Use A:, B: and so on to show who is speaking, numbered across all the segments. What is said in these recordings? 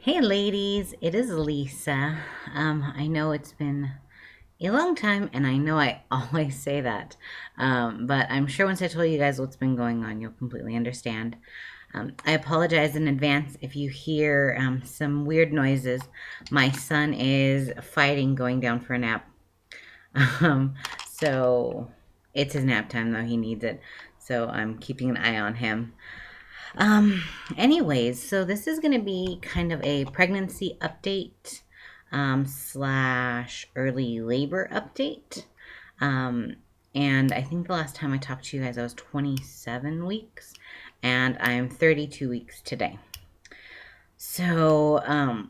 A: Hey ladies, it is Lisa. I know it's been a long time, and I know I always say that, but I'm sure once I tell you guys what's been going on, you'll completely understand. I apologize in advance if you hear some weird noises. My son is fighting going down for a nap. Um, so it's his nap time, though he needs it. So I'm keeping an eye on him. Um, Anyways, so this is going to be kind of a pregnancy update slash early labor update. Um, and I think the last time I talked to you guys, I was 27 weeks, and I'm 32 weeks today. So,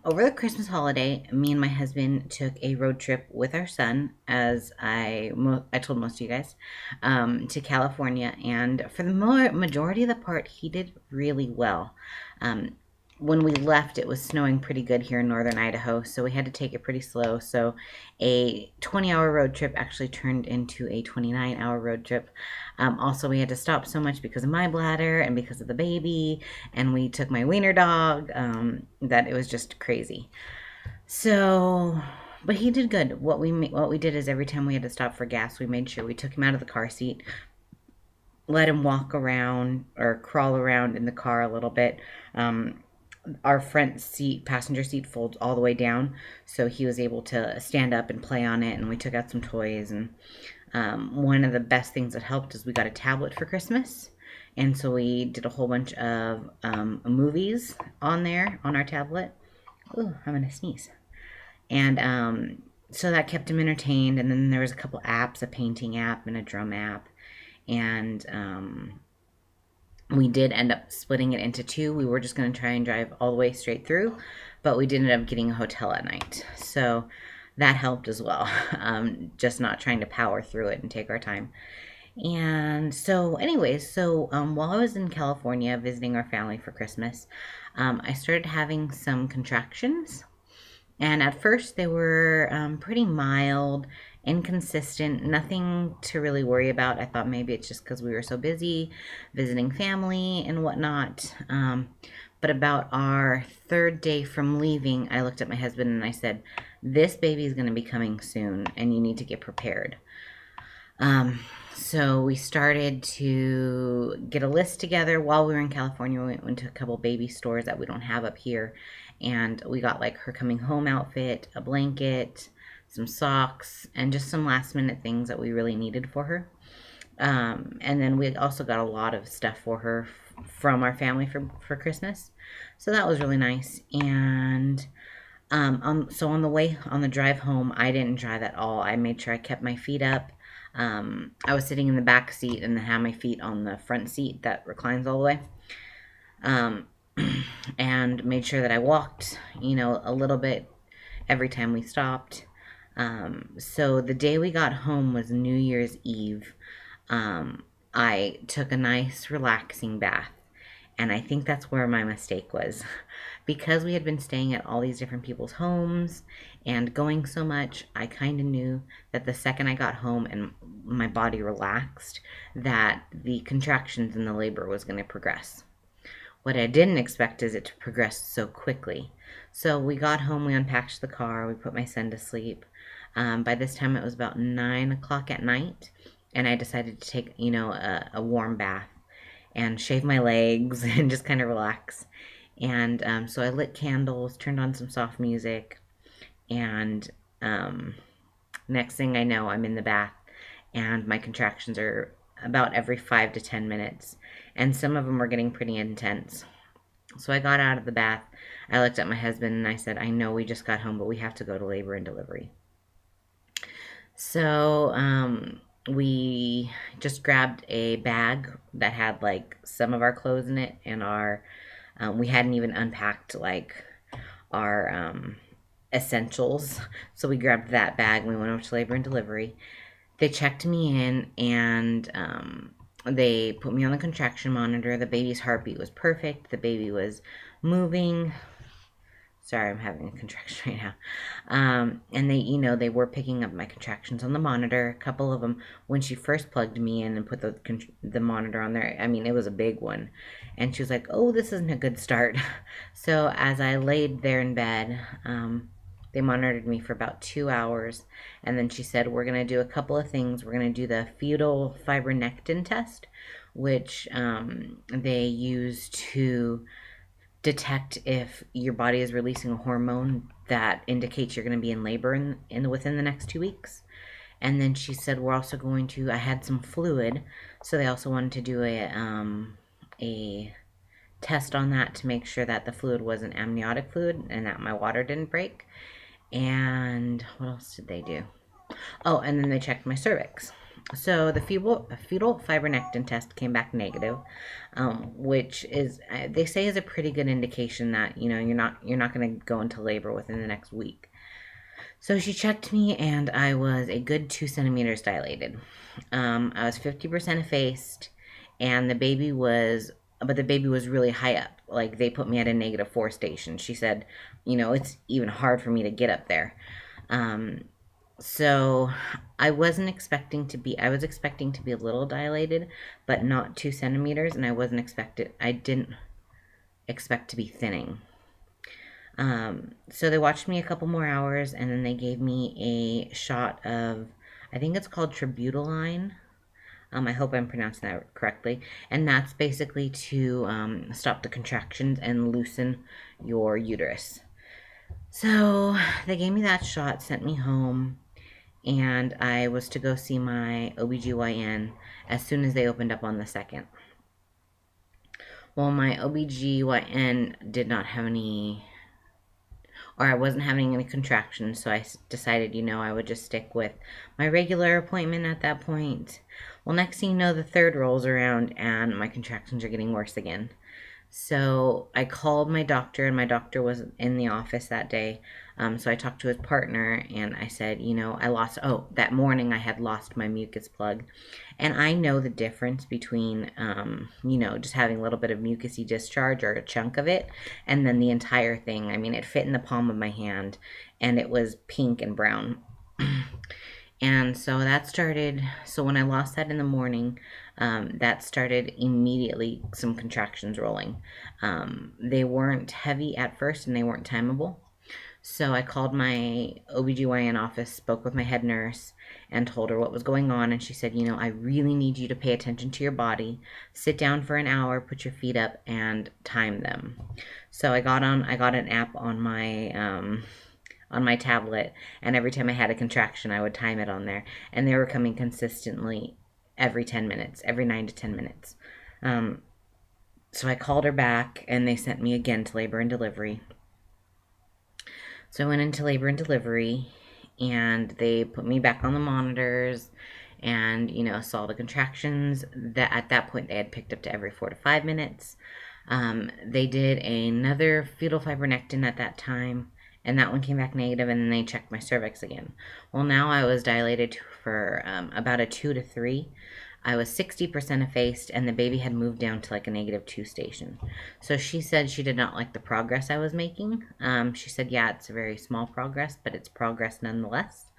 A: over the Christmas holiday, me and my husband took a road trip with our son, as I told most of you guys, to California. And for the majority of the part, he did really well. Um, when we left, it was snowing pretty good here in northern Idaho, so we had to take it pretty slow. So, a 20-hour road trip actually turned into a 29-hour road trip. Also, we had to stop so much because of my bladder and because of the baby, and we took my wiener dog, that it was just crazy. So, but he did good. What we did is every time we had to stop for gas, we made sure we took him out of the car seat, let him walk around or crawl around in the car a little bit. Our front seat, passenger seat, folds all the way down, so he was able to stand up and play on it. And we took out some toys. And one of the best things that helped is we got a tablet for Christmas. And so we did a whole bunch of movies on there on our tablet. Ooh, I'm gonna sneeze. And so that kept him entertained. And then there was a couple apps, a painting app and a drum app. And we did end up splitting it into two. We were just going to try and drive all the way straight through, but we did end up getting a hotel at night. So that helped as well. Just not trying to power through it and take our time. And so, anyways, while I was in California visiting our family for Christmas, I started having some contractions. And at first, they were pretty mild, inconsistent, nothing to really worry about. I thought maybe it's just because we were so busy visiting family and whatnot. But about our third day from leaving, I looked at my husband and I said, "This baby is going to be coming soon, and you need to get prepared." So we started to get a list together while we were in California. We went to a couple baby stores that we don't have up here, and we got like her coming home outfit, a blanket, some socks, and just some last minute things that we really needed for her. And then we also got a lot of stuff for her from our family for Christmas. So that was really nice. And so on the drive home, I didn't drive at all. I made sure I kept my feet up. I was sitting in the back seat and had my feet on the front seat that reclines all the way. Um, and made sure that I walked, a little bit every time we stopped. So the day we got home was New Year's Eve. I took a nice relaxing bath. And I think that's where my mistake was. Because we had been staying at all these different people's homes and going so much, I kind of knew that the second I got home and my body relaxed, that the contractions and the labor was going to progress. What I didn't expect is it to progress so quickly. So we got home, we unpacked the car, we put my son to sleep. By this time, it was about 9 o'clock at night, and I decided to take, a warm bath and shave my legs and just kind of relax. And so I lit candles, turned on some soft music, and next thing I know, I'm in the bath, and my contractions are about every 5 to 10 minutes, and some of them were getting pretty intense. So I got out of the bath. I looked at my husband and I said, "I know we just got home, but we have to go to labor and delivery." So we just grabbed a bag that had like some of our clothes in it, and we hadn't even unpacked like our essentials. So we grabbed that bag and we went over to labor and delivery. They checked me in, and they put me on the contraction monitor. The baby's heartbeat was perfect. The baby was moving Sorry, I'm having a contraction right now. And they were picking up my contractions on the monitor. A couple of them, when she first plugged me in and put the monitor on there, I mean, it was a big one. And she was like, oh, this isn't a good start. So as I laid there in bed, they monitored me for about 2 hours. And then she said, we're going to do a couple of things. We're going to do the fetal fibronectin test, which they use to detect if your body is releasing a hormone that indicates you're going to be in labor within the next 2 weeks. And then she said we're also going to. I had some fluid, so they also wanted to do a test on that to make sure that the fluid wasn't amniotic fluid and that my water didn't break. And what else did they do? Oh, and then they checked my cervix. So the fetal fibronectin test came back negative, which is they say is a pretty good indication that you're not going to go into labor within the next week. So she checked me, and I was a good 2 centimeters dilated. I was 50% effaced, and the baby was really high up. Like they put me at a -4 station. She said, it's even hard for me to get up there. So I was expecting to be a little dilated, but not 2 centimeters, and I didn't expect to be thinning. So they watched me a couple more hours, and then they gave me a shot of, I think it's called Tributaline. I hope I'm pronouncing that correctly. And that's basically to stop the contractions and loosen your uterus. So they gave me that shot, sent me home, and I was to go see my OBGYN as soon as they opened up on the 2nd. Well, my OBGYN did not have any, or I wasn't having any contractions, so I decided, I would just stick with my regular appointment at that point. Well, next thing you know, the 3rd rolls around, and my contractions are getting worse again. So I called my doctor, and my doctor was in the office that day. So I talked to his partner, and I said, that morning I had lost my mucus plug. And I know the difference between, just having a little bit of mucusy discharge or a chunk of it, and then the entire thing. I mean, it fit in the palm of my hand, and it was pink and brown. And so when I lost that in the morning, that started immediately some contractions rolling. They weren't heavy at first, and they weren't timeable. So I called my OBGYN office, spoke with my head nurse, and told her what was going on. And she said, I really need you to pay attention to your body. Sit down for an hour, put your feet up, and time them. So I got an app on my tablet, and every time I had a contraction, I would time it on there. And they were coming consistently every 10 minutes, every 9 to 10 minutes. So I called her back, and they sent me again to labor and delivery. So I went into labor and delivery, and they put me back on the monitors and, saw the contractions. That at that point, they had picked up to every 4 to 5 minutes. They did another fetal fibronectin at that time, and that one came back negative, and then they checked my cervix again. Well, now I was dilated for about a 2 to 3. I was 60% effaced, and the baby had moved down to like a -2 station. So she said she did not like the progress I was making. She said, yeah, it's a very small progress, but it's progress nonetheless.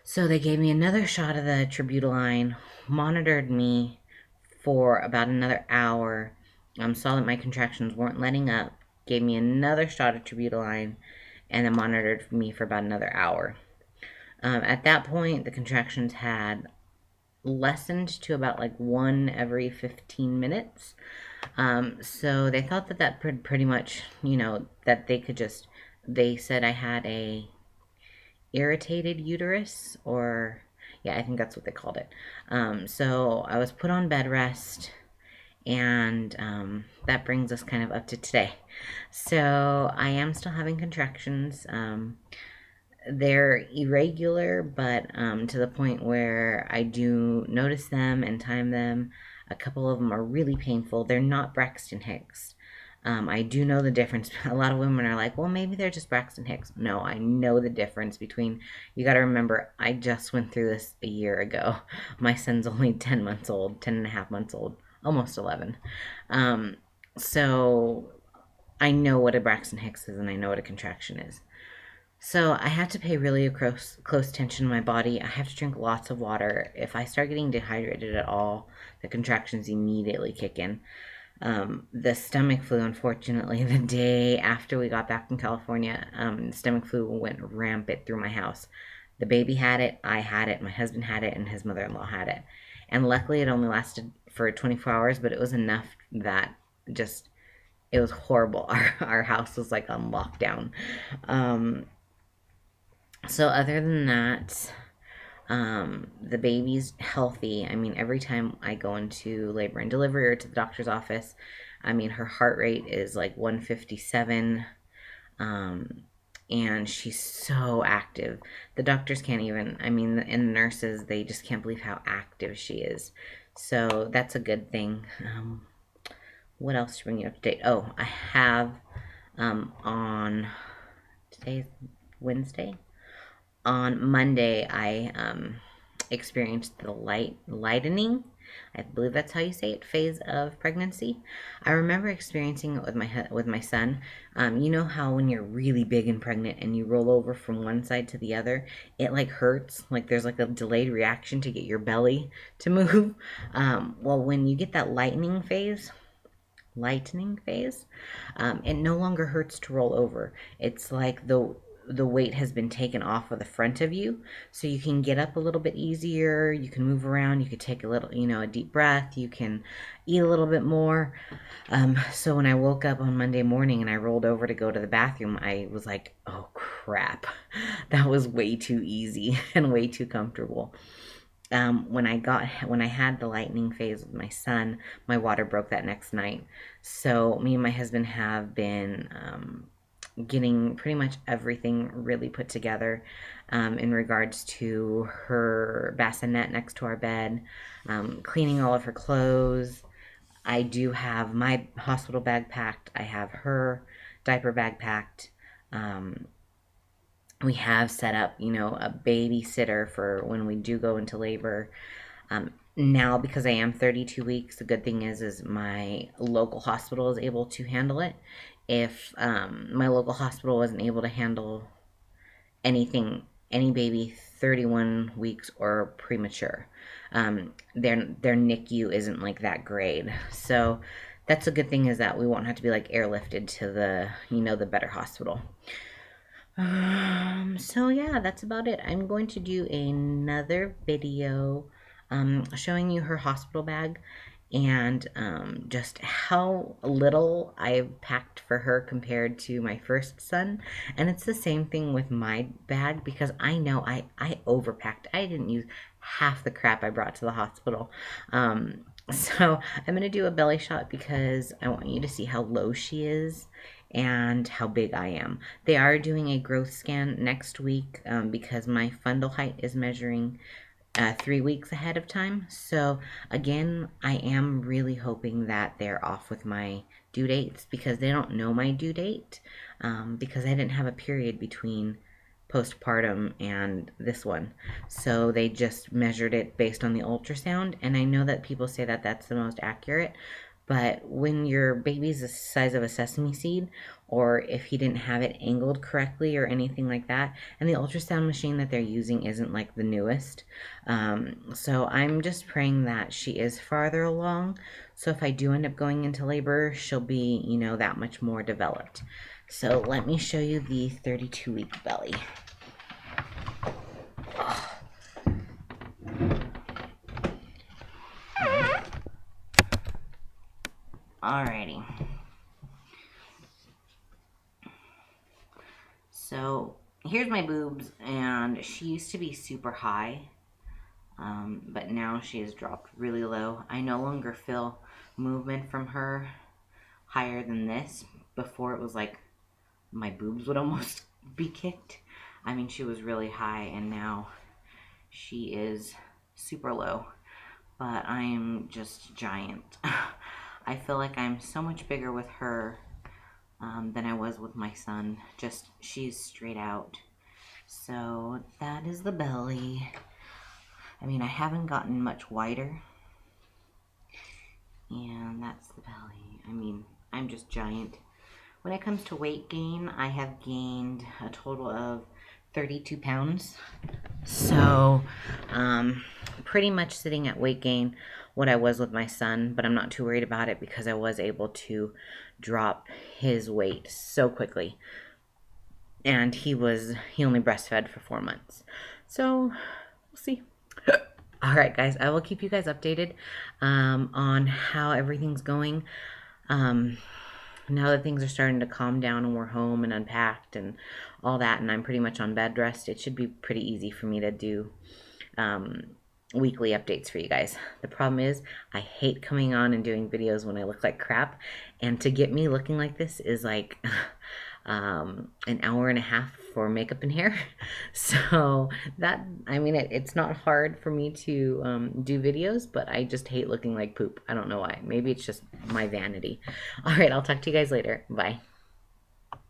A: So they gave me another shot of the Tributaline, monitored me for about another hour, saw that my contractions weren't letting up, gave me another shot of Tributaline, and then monitored me for about another hour. At that point, the contractions had lessened to about like 1 every 15 minutes. So they thought that pretty much, that they said I had a irritated uterus, or yeah, I think that's what they called it. So I was put on bed rest, and that brings us kind of up to today. So I am still having contractions. They're irregular, but to the point where I do notice them and time them. A couple of them are really painful. They're not Braxton Hicks. I do know the difference. A lot of women are like, well, maybe they're just Braxton Hicks. No, I know the difference between, you got to remember, I just went through this a year ago. My son's only 10 months old, 10 and a half months old, almost 11. So I know what a Braxton Hicks is and I know what a contraction is. So I have to pay really close attention to my body. I have to drink lots of water. If I start getting dehydrated at all, the contractions immediately kick in. The stomach flu, unfortunately, the day after we got back from California, stomach flu went rampant through my house. The baby had it, I had it, my husband had it, and his mother-in-law had it. And luckily, it only lasted for 24 hours, but it was enough that just it was horrible. Our house was like on lockdown. Um, so other than that, the baby's healthy. I mean, every time I go into labor and delivery or to the doctor's office, I mean, her heart rate is like 157. Um, and she's so active. The doctors can't even, I mean, and the nurses, they just can't believe how active she is. So that's a good thing. What else to bring you up to date? Oh, I have on today's Wednesday. On Monday, I experienced the lightening. I believe that's how you say it, phase of pregnancy. I remember experiencing it with my son. You know how when you're really big and pregnant and you roll over from one side to the other, it like hurts. Like there's like a delayed reaction to get your belly to move. Well, when you get that lightening phase, it no longer hurts to roll over. It's like the weight has been taken off of the front of you, so you can get up a little bit easier, you can move around, you could take a little, a deep breath, you can eat a little bit more. So when I woke up on Monday morning and I rolled over to go to the bathroom, I was like, oh crap, that was way too easy and way too comfortable. When I had the lightning phase with my son, my water broke that next night. So me and my husband have been getting pretty much everything really put together in regards to her bassinet next to our bed, cleaning all of her clothes. I do have my hospital bag packed. I have her diaper bag packed. We have set up, a babysitter for when we do go into labor. Now, because I am 32 weeks, the good thing is my local hospital is able to handle it. If my local hospital wasn't able to handle anything, any baby 31 weeks or premature, their NICU isn't like that grade. So that's a good thing is that we won't have to be like airlifted to the better hospital. So yeah, that's about it. I'm going to do another video showing you her hospital bag and just how little I've packed for her compared to my first son. And it's the same thing with my bag because I know I overpacked. I didn't use half the crap I brought to the hospital. So I'm going to do a belly shot because I want you to see how low she is and how big I am. They are doing a growth scan next week because my fundal height is measuring 3 weeks ahead of time. So again, I am really hoping that they're off with my due dates because they don't know my due date because I didn't have a period between postpartum and this one. So they just measured it based on the ultrasound. And I know that people say that that's the most accurate, but when your baby's the size of a sesame seed, or if he didn't have it angled correctly or anything like that, and the ultrasound machine that they're using isn't like the newest. So I'm just praying that she is farther along. So if I do end up going into labor, she'll be, that much more developed. So let me show you the 32-week belly. Alrighty. So here's my boobs, and she used to be super high, but now she has dropped really low. I no longer feel movement from her higher than this. Before it was like my boobs would almost be kicked. I mean, she was really high, and now she is super low, but I am just giant. I feel like I'm so much bigger with her than I was with my son. Just, she's straight out. So that is the belly. I mean, I haven't gotten much wider. And that's the belly. I mean, I'm just giant. when it comes to weight gain, I have gained a total of 32 pounds. So, pretty much sitting at weight gain what I was with my son, but I'm not too worried about it because I was able to drop his weight so quickly. And he only breastfed for 4 months. So, we'll see. All right, guys, I will keep you guys updated on how everything's going. Now that things are starting to calm down and we're home and unpacked and all that, and I'm pretty much on bed rest, it should be pretty easy for me to do weekly updates for you guys. The problem is I hate coming on and doing videos when I look like crap, and to get me looking like this is like an hour and a half for makeup and hair. So that, I mean, it's not hard for me to do videos, but I just hate looking like poop. I don't know why. Maybe it's just my vanity. All right, I'll talk to you guys later. Bye.